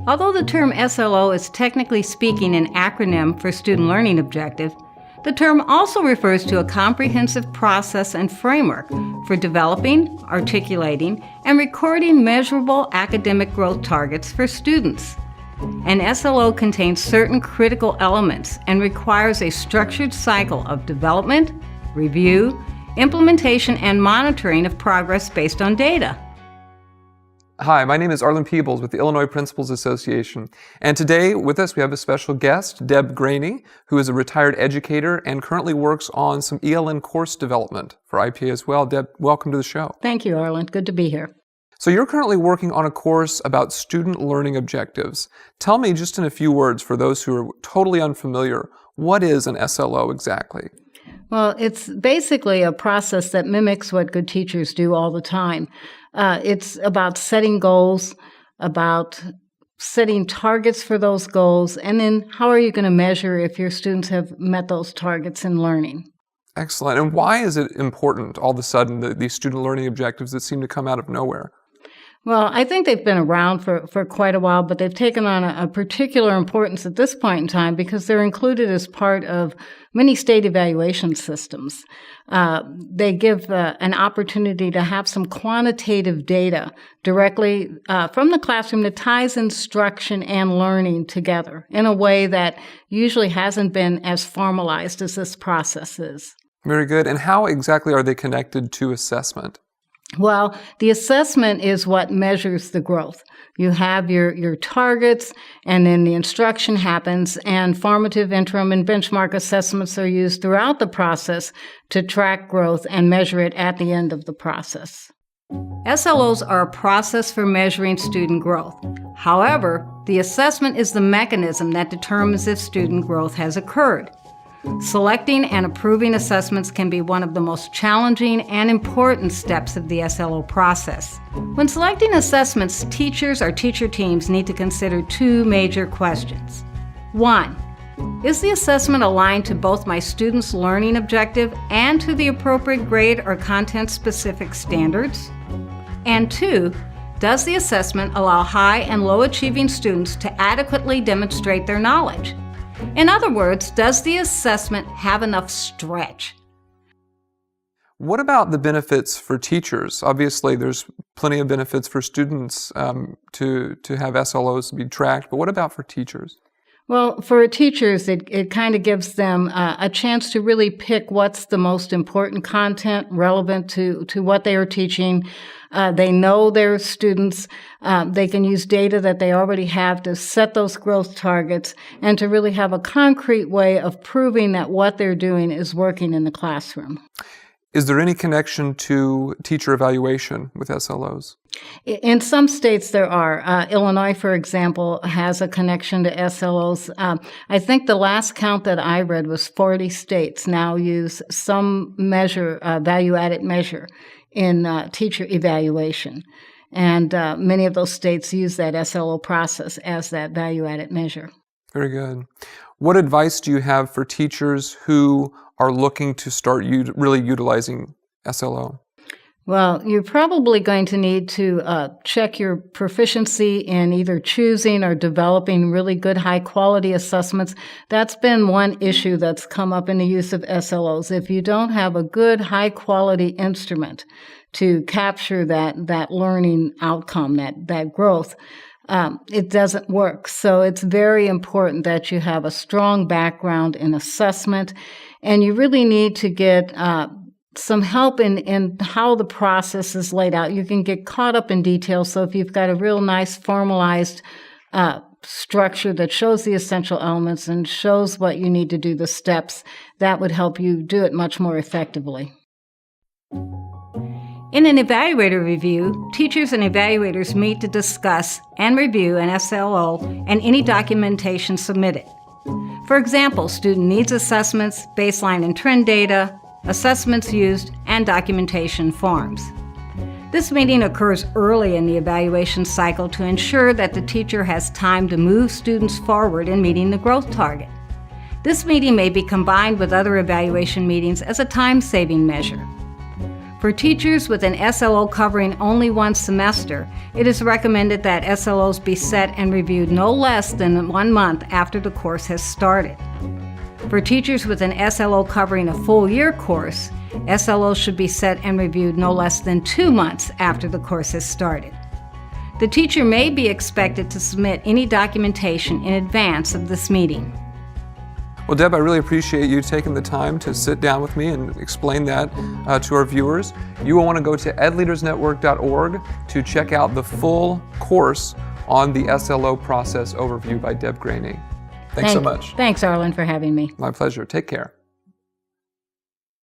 Although the term SLO is technically speaking an acronym for Student Learning Objective, the term also refers to a comprehensive process and framework for developing, articulating, and recording measurable academic growth targets for students. An SLO contains certain critical elements and requires a structured cycle of development, review, implementation, and monitoring of progress based on data. Hi, my name is Arlen Peebles with the Illinois Principals Association, and today with us we have a special guest, Deb Graney, who is a retired educator and currently works on some ELN course development for IPA as well. Deb, welcome to the show. Thank you, Arlen. Good to be here. So you're currently working on a course about student learning objectives. Tell me just in a few words, for those who are totally unfamiliar, what is an SLO exactly? Well, it's basically a process that mimics what good teachers do all the time. It's about setting goals, about setting targets for those goals, and then how are you going to measure if your students have met those targets in learning? Excellent. And why is it important all of a sudden, these student learning objectives that seem to come out of nowhere? Well, I think they've been around for quite a while, but they've taken on a particular importance at this point in time because they're included as part of many state evaluation systems. They give an opportunity to have some quantitative data directly from the classroom that ties instruction and learning together in a way that usually hasn't been as formalized as this process is. Very good. And how exactly are they connected to assessment? Well, the assessment is what measures the growth. You have your targets, and then the instruction happens, and formative, interim, and benchmark assessments are used throughout the process to track growth and measure it at the end of the process. SLOs are a process for measuring student growth. However, the assessment is the mechanism that determines if student growth has occurred. Selecting and approving assessments can be one of the most challenging and important steps of the SLO process. When selecting assessments, teachers or teacher teams need to consider two major questions. 1, is the assessment aligned to both my student's learning objective and to the appropriate grade or content-specific standards? And 2, does the assessment allow high and low achieving students to adequately demonstrate their knowledge? In other words, does the assessment have enough stretch? What about the benefits for teachers? Obviously, there's plenty of benefits for students to have SLOs be tracked, but what about for teachers? Well, for teachers, it kind of gives them a chance to really pick what's the most important content relevant to what they are teaching. They know their students. They can use data that they already have to set those growth targets and to really have a concrete way of proving that what they're doing is working in the classroom. Is there any connection to teacher evaluation with SLOs? In some states there are. Illinois, for example, has a connection to SLOs. I think the last count that I read was 40 states now use some measure, value-added measure in teacher evaluation. And many of those states use that SLO process as that value-added measure. Very good. What advice do you have for teachers who are looking to start really utilizing SLO? Well, you're probably going to need to check your proficiency in either choosing or developing really good high-quality assessments. That's been one issue that's come up in the use of SLOs. If you don't have a good high-quality instrument to capture that learning outcome, that growth, it doesn't work. So it's very important that you have a strong background in assessment, and you really need to get some help in how the process is laid out. You can get caught up in detail, so if you've got a real nice formalized structure that shows the essential elements and shows what you need to do, the steps, that would help you do it much more effectively. In an evaluator review, teachers and evaluators meet to discuss and review an SLO and any documentation submitted. For example, student needs assessments, baseline and trend data, assessments used, and documentation forms. This meeting occurs early in the evaluation cycle to ensure that the teacher has time to move students forward in meeting the growth target. This meeting may be combined with other evaluation meetings as a time-saving measure. For teachers with an SLO covering only one semester, it is recommended that SLOs be set and reviewed no less than 1 month after the course has started. For teachers with an SLO covering a full year course, SLOs should be set and reviewed no less than 2 months after the course has started. The teacher may be expected to submit any documentation in advance of this meeting. Well, Deb, I really appreciate you taking the time to sit down with me and explain that to our viewers. You will want to go to edleadersnetwork.org to check out the full course on the SLO process overview by Deb Graney. Thanks so much. Thanks, Arlen, for having me. My pleasure. Take care.